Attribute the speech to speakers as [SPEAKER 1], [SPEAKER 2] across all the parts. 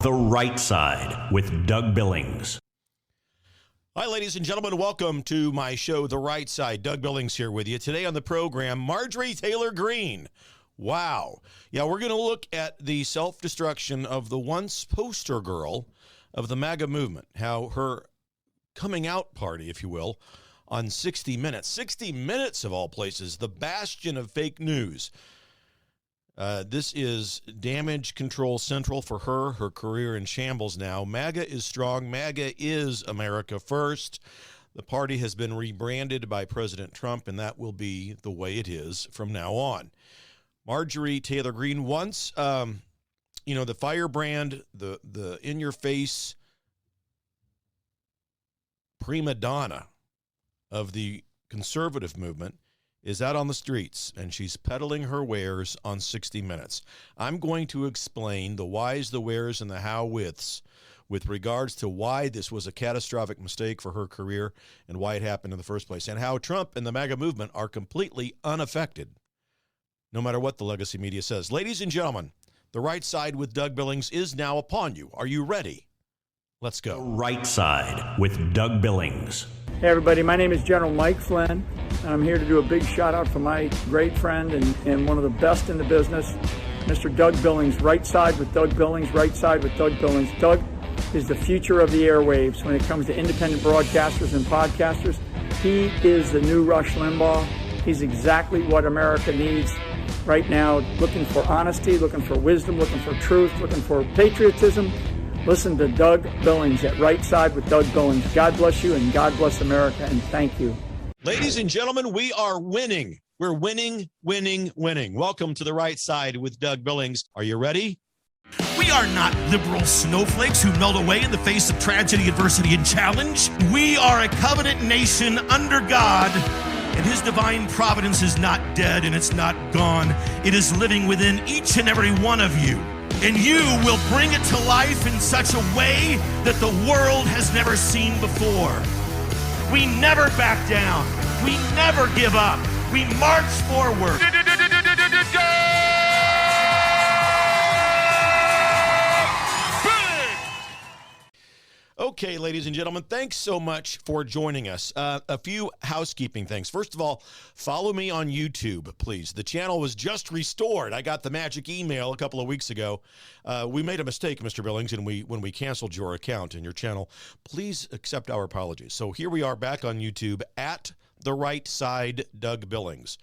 [SPEAKER 1] The Right Side with Doug Billings.
[SPEAKER 2] Hi, ladies and gentlemen. Welcome to my show, The Right Side. Doug Billings here with you. Today on the program, Marjorie Taylor Greene. Wow. Yeah, we're going to look at the self-destruction of the once poster girl of the MAGA movement, how her coming out party, if you will, on 60 Minutes. 60 Minutes, of all places, the bastion of fake news. This is damage control central for her career in shambles now. MAGA is strong. MAGA is America First. The party has been rebranded by President Trump, and that will be the way it is from now on. Marjorie Taylor Greene, once, the firebrand, the in-your-face prima donna of the conservative movement, is out on the streets, and she's peddling her wares on 60 Minutes. I'm going to explain the whys, the wheres, and the how-withs with regards to why this was a catastrophic mistake for her career and why it happened in the first place, and how Trump and the MAGA movement are completely unaffected, no matter what the legacy media says. Ladies and gentlemen, The Right Side with Doug Billings is now upon you. Are you ready? Let's go.
[SPEAKER 1] The Right Side with Doug Billings.
[SPEAKER 3] Hey everybody, my name is General Mike Flynn, and I'm here to do a big shout out for my great friend and one of the best in the business, Mr. Doug Billings. Right Side with Doug Billings, Right Side with Doug Billings. Doug is the future of the airwaves when it comes to independent broadcasters and podcasters. He is the new Rush Limbaugh. He's exactly what America needs right now, looking for honesty, looking for wisdom, looking for truth, looking for patriotism. Listen to Doug Billings at Right Side with Doug Billings. God bless you and God bless America, and thank you.
[SPEAKER 2] Ladies and gentlemen, we are winning. We're winning, winning, winning. Welcome to The Right Side with Doug Billings. Are you ready?
[SPEAKER 4] We are not liberal snowflakes who melt away in the face of tragedy, adversity, and challenge. We are a covenant nation under God, and His divine providence is not dead and it's not gone. It is living within each and every one of you. And you will bring it to life in such a way that the world has never seen before. We never back down. We never give up. We march forward.
[SPEAKER 2] Okay, ladies and gentlemen, thanks so much for joining us. A few housekeeping things. First of all, follow me on YouTube, please. The channel was just restored. I got the magic email a couple of weeks ago. We made a mistake, Mr. Billings, and when we canceled your account and your channel. Please accept our apologies. So here we are back on YouTube at The Right Side Doug Billings.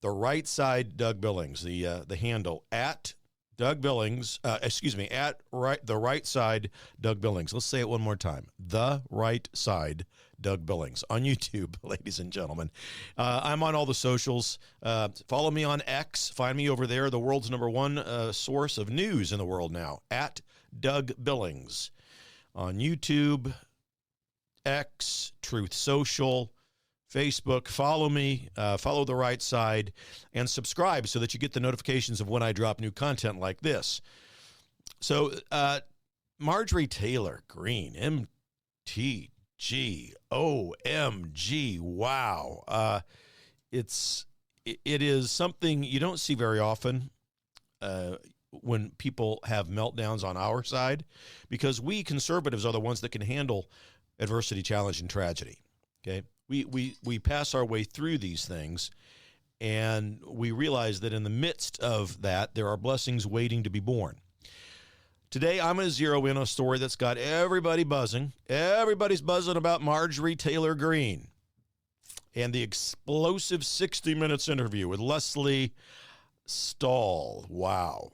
[SPEAKER 2] The Right Side Doug Billings, the handle at Doug Billings, at The Right Side Doug Billings. Let's say it one more time. The Right Side Doug Billings on YouTube, ladies and gentlemen. I'm on all the socials. Follow me on X. Find me over there, the world's #1 source of news in the world now, at Doug Billings. On YouTube, X, Truth Social, Facebook. Follow me, follow The Right Side, and subscribe so that you get the notifications of when I drop new content like this. So, Marjorie Taylor Greene, MTG, OMG, wow. It is something you don't see very often when people have meltdowns on our side, because we conservatives are the ones that can handle adversity, challenge, and tragedy, okay? We pass our way through these things, and we realize that in the midst of that, there are blessings waiting to be born. Today, I'm going to zero in on a story that's got everybody buzzing. Everybody's buzzing about Marjorie Taylor Greene and the explosive 60 Minutes interview with Lesley Stahl. Wow.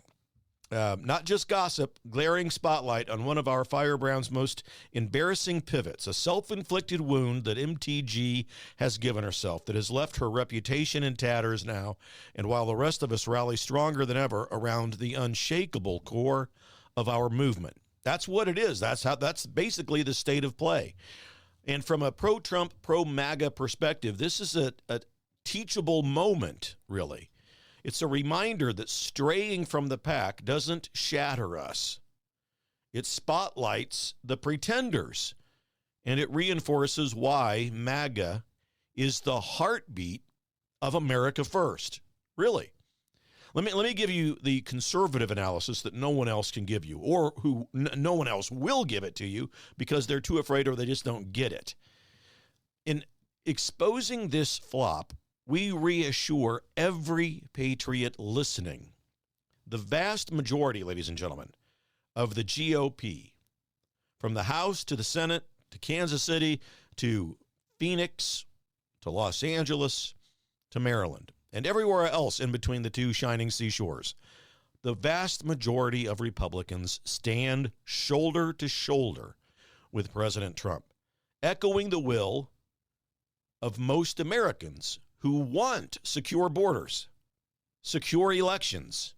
[SPEAKER 2] Not just gossip, glaring spotlight on one of our firebrand's most embarrassing pivots, a self-inflicted wound that MTG has given herself that has left her reputation in tatters now, and while the rest of us rally stronger than ever around the unshakable core of our movement. That's what it is. That's basically the state of play. And from a pro-Trump, pro-MAGA perspective, this is a teachable moment, really. It's a reminder that straying from the pack doesn't shatter us. It spotlights the pretenders, and it reinforces why MAGA is the heartbeat of America First. Really. Let me give you the conservative analysis that no one else can give you, or who no one else will give it to you because they're too afraid or they just don't get it. In exposing this flop, we reassure every patriot listening. The vast majority, ladies and gentlemen, of the GOP, from the House to the Senate to Kansas City to Phoenix to Los Angeles to Maryland and everywhere else in between the two shining seashores, the vast majority of Republicans stand shoulder to shoulder with President Trump, echoing the will of most Americans who want secure borders, secure elections,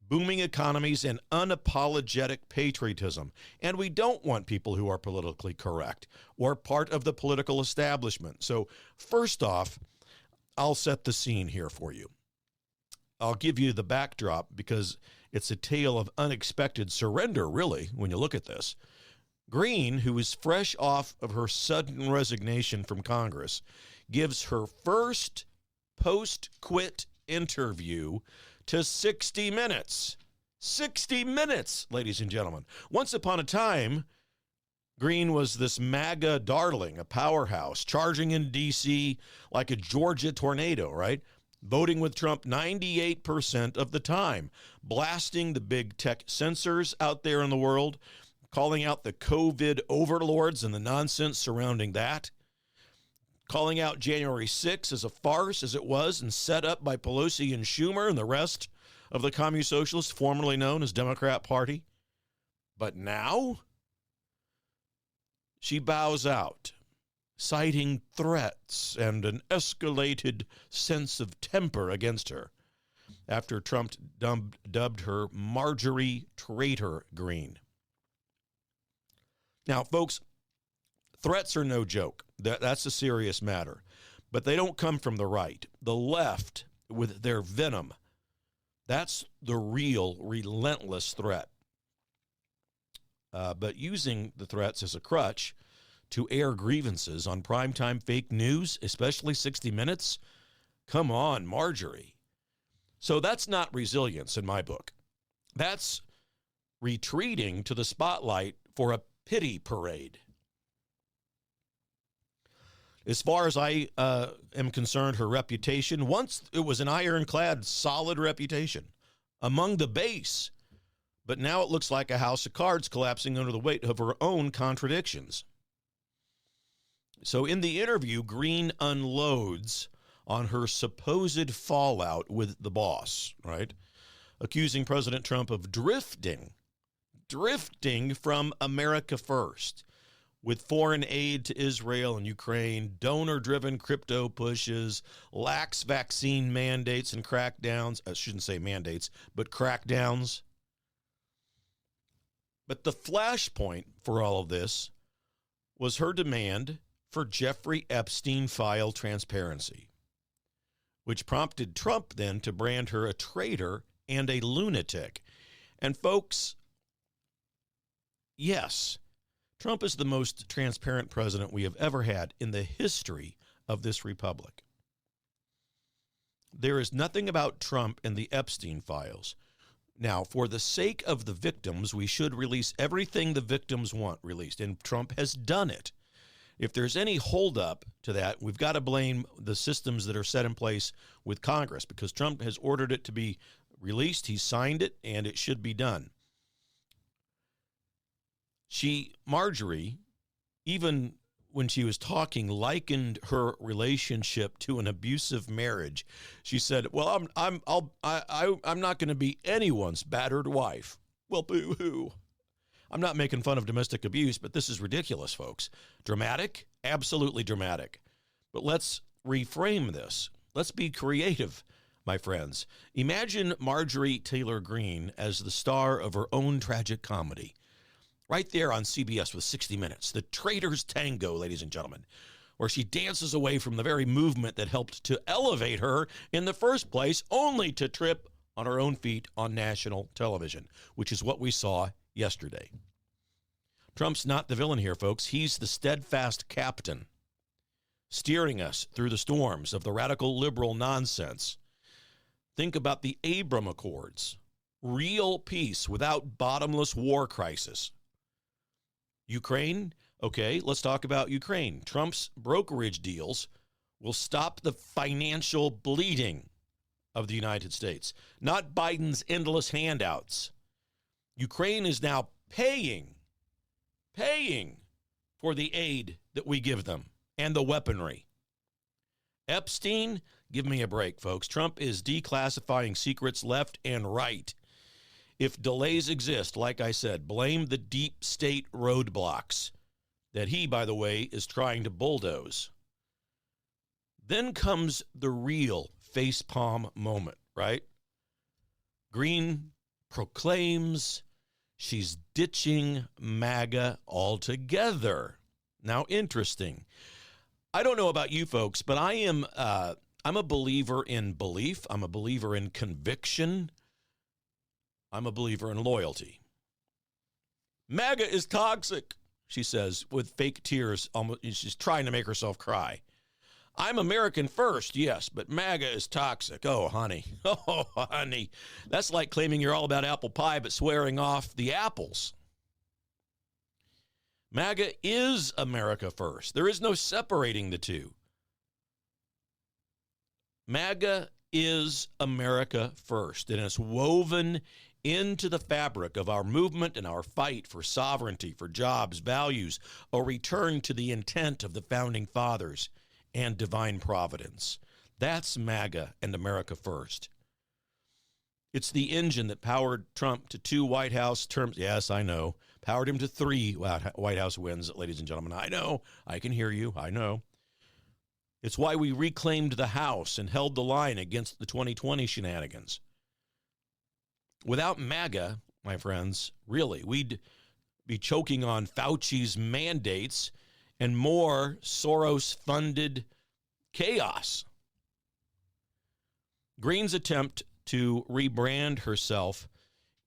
[SPEAKER 2] booming economies, and unapologetic patriotism. And we don't want people who are politically correct or part of the political establishment. So first off, I'll set the scene here for you. I'll give you the backdrop because it's a tale of unexpected surrender, really, when you look at this. Greene, who is fresh off of her sudden resignation from Congress, gives her first post-quit interview to 60 Minutes. 60 Minutes, ladies and gentlemen. Once upon a time, Greene was this MAGA darling, a powerhouse, charging in D.C. like a Georgia tornado, right? Voting with Trump 98% of the time, blasting the big tech censors out there in the world, calling out the COVID overlords and the nonsense surrounding that, calling out January 6th as a farce as it was and set up by Pelosi and Schumer and the rest of the Communist Socialists, formerly known as Democrat Party. But now she bows out, citing threats and an escalated sense of temper against her after Trump dubbed her Marjorie Traitor Greene. Now, folks, threats are no joke. That's a serious matter. But they don't come from the right. The left, with their venom, that's the real relentless threat. But using the threats as a crutch to air grievances on primetime fake news, especially 60 Minutes, come on, Marjorie. So that's not resilience in my book. That's retreating to the spotlight for a pity parade. As far as I am concerned, her reputation, once it was an ironclad, solid reputation among the base, but now it looks like a house of cards collapsing under the weight of her own contradictions. So in the interview, Greene unloads on her supposed fallout with the boss, right? Accusing President Trump of drifting from America First, with foreign aid to Israel and Ukraine, donor-driven crypto pushes, lax vaccine mandates and crackdowns. I shouldn't say mandates, but crackdowns. But the flashpoint for all of this was her demand for Jeffrey Epstein file transparency, which prompted Trump then to brand her a traitor and a lunatic. And folks, yes, Trump is the most transparent president we have ever had in the history of this republic. There is nothing about Trump and the Epstein files. Now, for the sake of the victims, we should release everything the victims want released, and Trump has done it. If there's any holdup to that, we've got to blame the systems that are set in place with Congress, because Trump has ordered it to be released, he signed it, and it should be done. Marjorie, even when she was talking, likened her relationship to an abusive marriage. She said, "Well, I'm not going to be anyone's battered wife." Well, boo-hoo. I'm not making fun of domestic abuse, but this is ridiculous, folks. Dramatic? Absolutely dramatic. But let's reframe this. Let's be creative, my friends. Imagine Marjorie Taylor Greene as the star of her own tragic comedy. Right there on CBS with 60 Minutes, the Traitor's Tango, ladies and gentlemen, where she dances away from the very movement that helped to elevate her in the first place, only to trip on her own feet on national television, which is what we saw yesterday. Trump's not the villain here, folks. He's the steadfast captain, steering us through the storms of the radical liberal nonsense Think about the Abraham Accords. Real peace without bottomless war crisis. Ukraine, okay, let's talk about Ukraine. Trump's brokerage deals will stop the financial bleeding of the United States, not Biden's endless handouts. Ukraine is now paying for the aid that we give them and the weaponry. Epstein, give me a break, folks. Trump is declassifying secrets left and right. If delays exist, like I said, blame the deep state roadblocks that he, by the way, is trying to bulldoze. Then comes the real facepalm moment, right? Greene proclaims she's ditching MAGA altogether. Now, interesting. I don't know about you folks, but I'm a believer in belief. I'm a believer in conviction. I'm a believer in loyalty. MAGA is toxic, she says with fake tears. She's trying to make herself cry. I'm American first, yes, but MAGA is toxic. Oh, honey. Oh, honey. That's like claiming you're all about apple pie but swearing off the apples. MAGA is America first. There is no separating the two. MAGA is America first, and it's woven into the fabric of our movement and our fight for sovereignty, for jobs, values, a return to the intent of the founding fathers and divine providence. That's MAGA and America first. It's the engine that powered Trump to 2 White House terms. Yes, I know. Powered him to 3 White House wins, ladies and gentlemen. I know. I can hear you. I know. It's why we reclaimed the House and held the line against the 2020 shenanigans. Without MAGA, my friends, really, we'd be choking on Fauci's mandates and more Soros-funded chaos. Greene's attempt to rebrand herself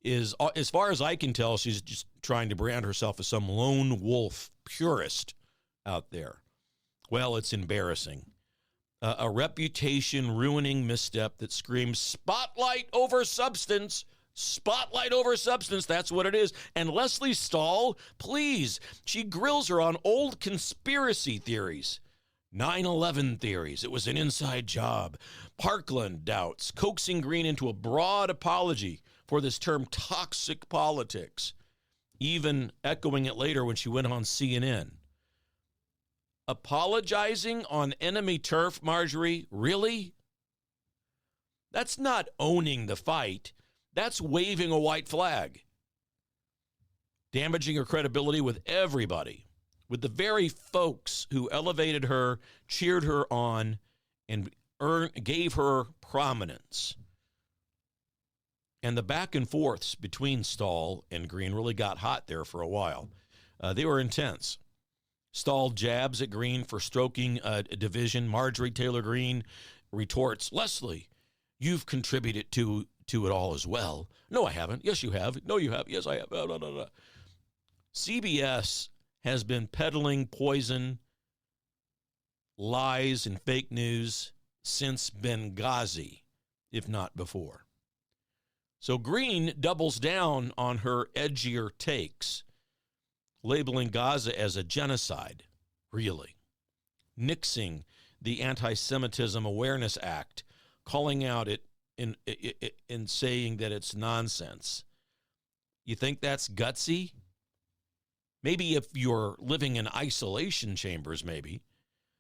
[SPEAKER 2] is, as far as I can tell, she's just trying to brand herself as some lone wolf purist out there. Well, it's embarrassing. A reputation-ruining misstep that screams spotlight over substance. Spotlight over substance, that's what it is. And Leslie Stahl, please, she grills her on old conspiracy theories. 9/11 theories, it was an inside job. Parkland doubts, coaxing Greene into a broad apology for this term toxic politics, even echoing it later when she went on CNN. Apologizing on enemy turf, Marjorie? Really? That's not owning the fight. That's waving a white flag. Damaging her credibility with everybody, with the very folks who elevated her, cheered her on, and gave her prominence. And the back and forths between Stahl and Greene really got hot there for a while. They were intense. Stahl jabs at Greene for stroking a division. Marjorie Taylor Greene retorts, Leslie, you've contributed to it all as well. No, I haven't. Yes, you have. No, you have. Yes, I have. No. CBS has been peddling poison, lies, and fake news since Benghazi, if not before. So Greene doubles down on her edgier takes, labeling Gaza as a genocide, really, nixing the Anti-Semitism Awareness Act, calling out it in saying that it's nonsense. You think that's gutsy? Maybe if you're living in isolation chambers, maybe.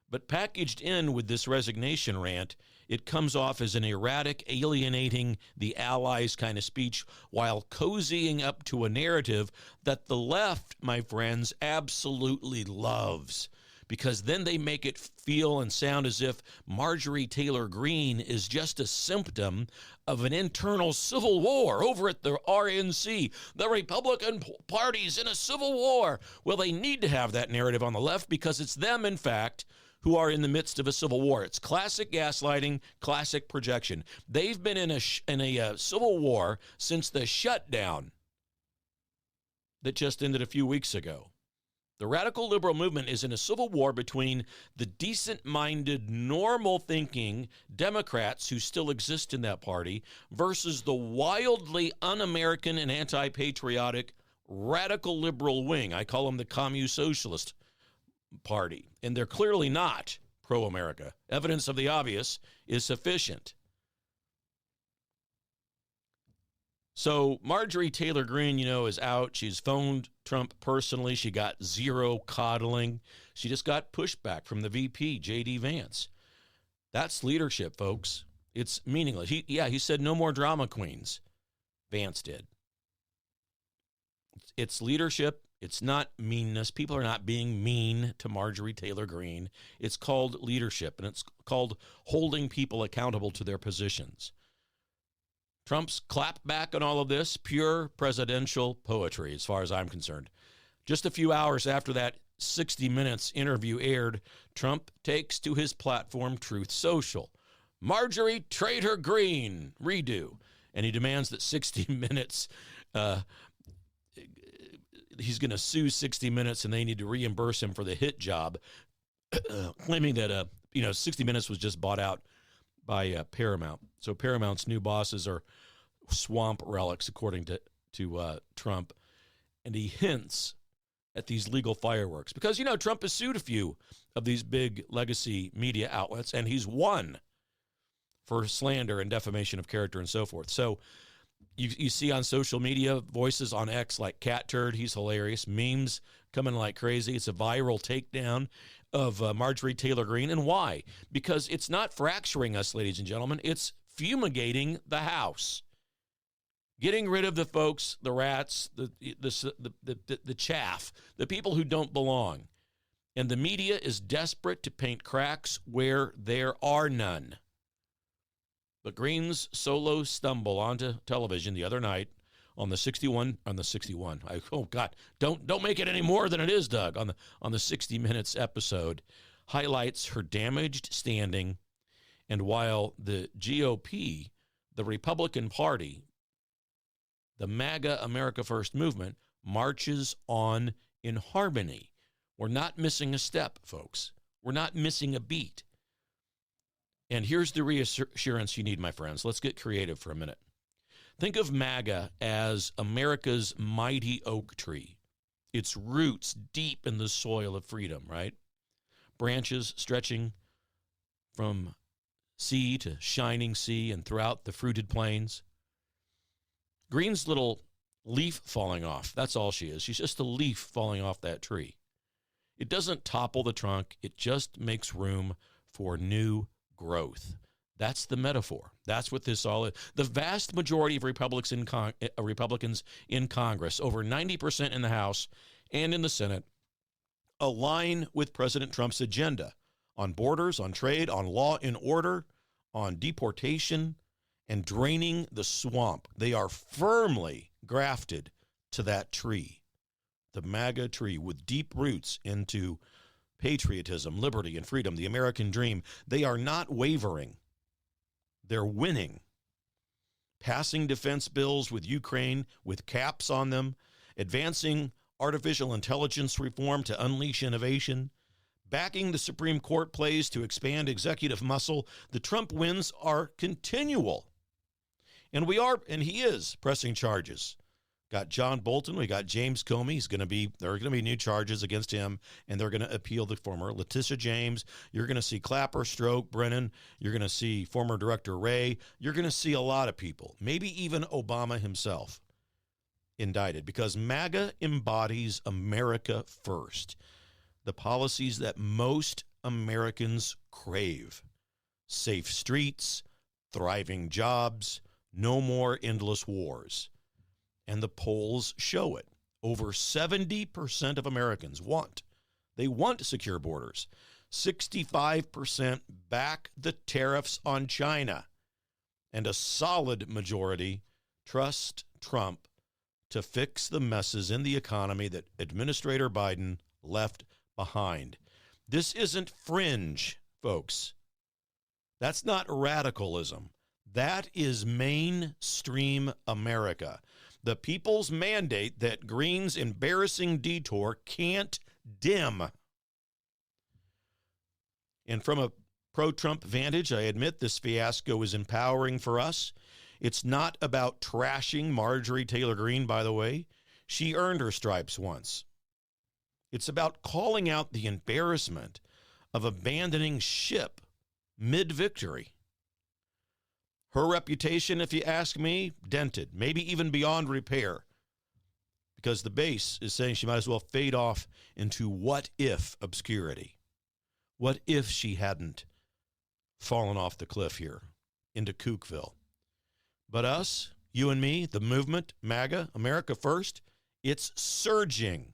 [SPEAKER 2] But packaged in with this resignation rant, it comes off as an erratic, alienating the allies kind of speech while cozying up to a narrative that the left, my friends, absolutely loves. Because then they make it feel and sound as if Marjorie Taylor Greene is just a symptom of an internal civil war over at the RNC. The Republican Party's in a civil war. Well, they need to have that narrative on the left because it's them, in fact, who are in the midst of a civil war. It's classic gaslighting, classic projection. They've been in a civil war since the shutdown that just ended a few weeks ago. The radical liberal movement is in a civil war between the decent-minded, normal-thinking Democrats who still exist in that party versus the wildly un-American and anti-patriotic radical liberal wing. I call them the Communist Socialist Party, and they're clearly not pro-America. Evidence of the obvious is sufficient. So Marjorie Taylor Greene, is out. She's phoned Trump personally. She got zero coddling. She just got pushback from the VP, J.D. Vance. That's leadership, folks. It's meaningless. He said no more drama queens. Vance did. It's leadership. It's not meanness. People are not being mean to Marjorie Taylor Greene. It's called leadership, and it's called holding people accountable to their positions. Trump's clapped back on all of this, pure presidential poetry, as far as I'm concerned. Just a few hours after that 60 Minutes interview aired, Trump takes to his platform Truth Social. Marjorie Taylor Greene, redo. And he demands that 60 Minutes, he's going to sue 60 Minutes and they need to reimburse him for the hit job, claiming that, 60 Minutes was just bought out by Paramount. So Paramount's new bosses are swamp relics, according to Trump. And he hints at these legal fireworks. Because, Trump has sued a few of these big legacy media outlets, and he's won for slander and defamation of character and so forth. So you see on social media, voices on X like Cat Turd, he's hilarious. Memes coming like crazy. It's a viral takedown of Marjorie Taylor Greene. And why? Because it's not fracturing us, ladies and gentlemen. It's fumigating the house. Getting rid of the folks, the rats, the chaff, the people who don't belong. And the media is desperate to paint cracks where there are none. But Greene's solo stumble onto television the other night on the 61. Don't make it any more than it is, Doug. On the 60 Minutes episode, highlights her damaged standing, and while the GOP, the Republican Party, the MAGA America First movement marches on in harmony. We're not missing a step, folks. We're not missing a beat. And here's the reassurance you need, my friends. Let's get creative for a minute. Think of MAGA as America's mighty oak tree, its roots deep in the soil of freedom, right? Branches stretching from sea to shining sea and throughout the fruited plains. Greene's little leaf falling off, that's all she is. She's just a leaf falling off that tree. It doesn't topple the trunk. It just makes room for new growth. That's the metaphor. That's what this all is. The vast majority of Republicans in Congress, over 90% in the House and in the Senate, align with President Trump's agenda on borders, on trade, on law and order, on deportation, and draining the swamp. They are firmly grafted to that tree, the MAGA tree, with deep roots into patriotism, liberty, and freedom, the American dream. They are not wavering. They're winning. Passing defense bills with Ukraine with caps on them, advancing artificial intelligence reform to unleash innovation, backing the Supreme Court plays to expand executive muscle. The Trump wins are continual. And he is pressing charges. Got John Bolton, we got James Comey. There are going to be new charges against him, and they're going to appeal the former. Letitia James, you're going to see Clapper, Stroke, Brennan. You're going to see former Director Wray. You're going to see a lot of people, maybe even Obama himself, indicted, because MAGA embodies America first, the policies that most Americans crave. Safe streets, thriving jobs, no more endless wars. And the polls show it. Over 70% of Americans want secure borders. 65% back the tariffs on China. And a solid majority trust Trump to fix the messes in the economy that Administrator Biden left behind. This isn't fringe, folks. That's not radicalism. That is mainstream America. The people's mandate that Greene's embarrassing detour can't dim. And from a pro-Trump vantage, I admit this fiasco is empowering for us. It's not about trashing Marjorie Taylor Greene, by the way. She earned her stripes once. It's about calling out the embarrassment of abandoning ship mid-victory. Her reputation, if you ask me, dented, maybe even beyond repair, because the base is saying she might as well fade off into what-if obscurity. What if she hadn't fallen off the cliff here into Kookville? But us, you and me, the movement, MAGA, America First, it's surging.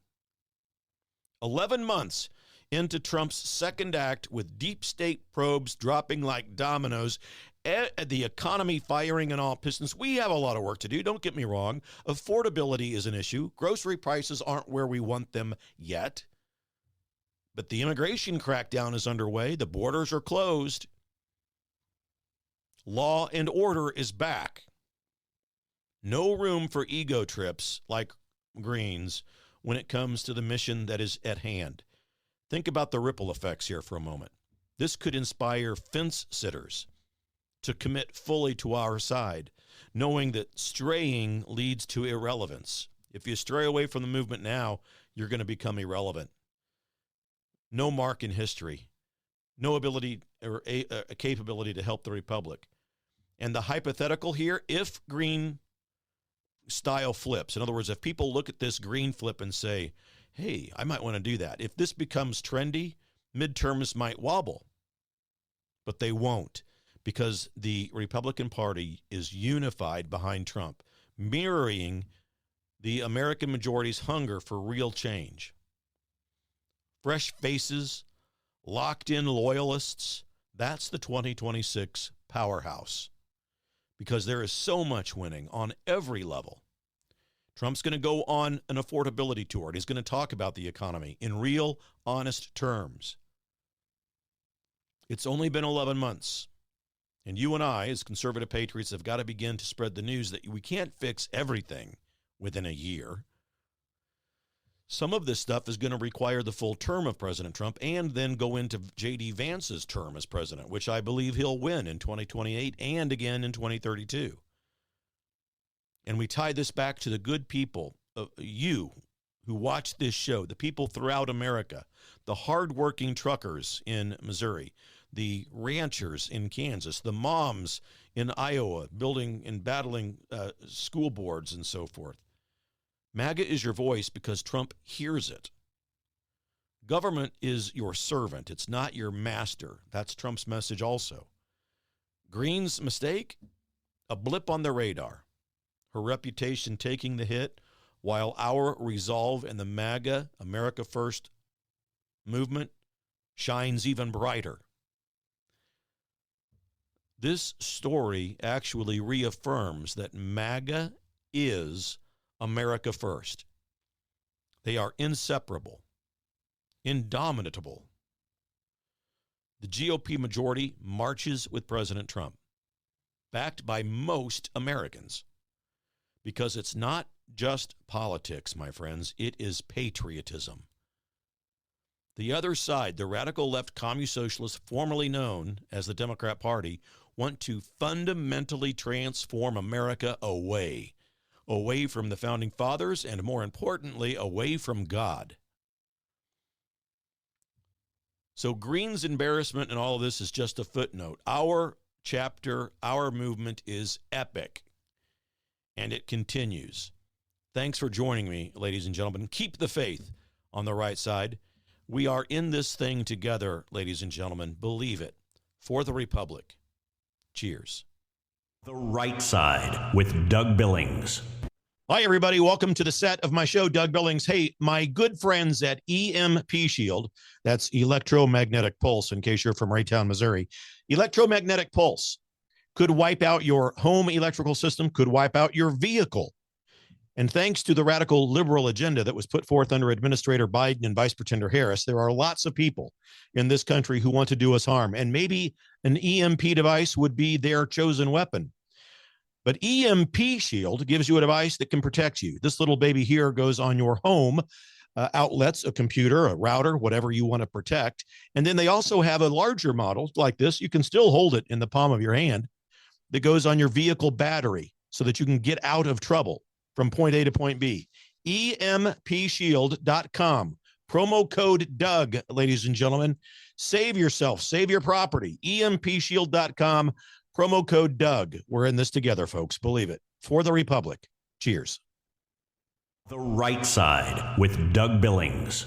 [SPEAKER 2] 11 months into Trump's second act with deep state probes dropping like dominoes, the economy firing on all pistons. We have a lot of work to do. Don't get me wrong. Affordability is an issue. Grocery prices aren't where we want them yet. But the immigration crackdown is underway. The borders are closed. Law and order is back. No room for ego trips like Greene's when it comes to the mission that is at hand. Think about the ripple effects here for a moment. This could inspire fence sitters to commit fully to our side, knowing that straying leads to irrelevance. If you stray away from the movement now, you're going to become irrelevant. No mark in history, no ability or a capability to help the Republic. And the hypothetical here, if Greene style flips, in other words, if people look at this Greene flip and say, hey, I might want to do that. If this becomes trendy, midterms might wobble, but they won't, because the Republican Party is unified behind Trump, mirroring the American majority's hunger for real change. Fresh faces, locked-in loyalists, that's the 2026 powerhouse, because there is so much winning on every level. Trump's going to go on an affordability tour, and he's going to talk about the economy in real, honest terms. It's only been 11 months, and you and I, as conservative patriots, have got to begin to spread the news that we can't fix everything within a year. Some of this stuff is going to require the full term of President Trump and then go into J.D. Vance's term as president, which I believe he'll win in 2028 and again in 2032. And we tie this back to the good people, you who watch this show, the people throughout America, the hardworking truckers in Missouri, the ranchers in Kansas, the moms in Iowa building and battling school boards and so forth. MAGA is your voice because Trump hears it. Government is your servant. It's not your master. That's Trump's message also. Greene's mistake? A blip on the radar. Her reputation taking the hit, while our resolve in the MAGA, America First movement shines even brighter. This story actually reaffirms that MAGA is America First. They are inseparable, indomitable. The GOP majority marches with President Trump, backed by most Americans, because it's not just politics, my friends. It is patriotism. The other side, the radical left communist socialists, formerly known as the Democrat Party, want to fundamentally transform America away from the founding fathers, and more importantly, away from God. So Greene's embarrassment and all of this is just a footnote. Our chapter, our movement is epic, and it continues. Thanks for joining me, ladies and gentlemen. Keep the faith on the right side. We are in this thing together, ladies and gentlemen. Believe it. For the Republic. Cheers.
[SPEAKER 1] The Right Side with Doug Billings.
[SPEAKER 2] Hi, everybody. Welcome to the set of my show, Doug Billings. Hey, my good friends at EMP Shield, that's electromagnetic pulse, in case you're from Raytown, Missouri. Electromagnetic pulse could wipe out your home electrical system, could wipe out your vehicle. And thanks to the radical liberal agenda that was put forth under Administrator Biden and Vice Pretender Harris, there are lots of people in this country who want to do us harm. And maybe an EMP device would be their chosen weapon. But EMP Shield gives you a device that can protect you. This little baby here goes on your home outlets, a computer, a router, whatever you want to protect. And then they also have a larger model like this. You can still hold it in the palm of your hand that goes on your vehicle battery so that you can get out of trouble from point A to point B. EMPshield.com. Promo code Doug, ladies and gentlemen. Save yourself, save your property. EMPshield.com. Promo code Doug. We're in this together, folks. Believe it. For the Republic. Cheers.
[SPEAKER 1] The Right Side with Doug Billings.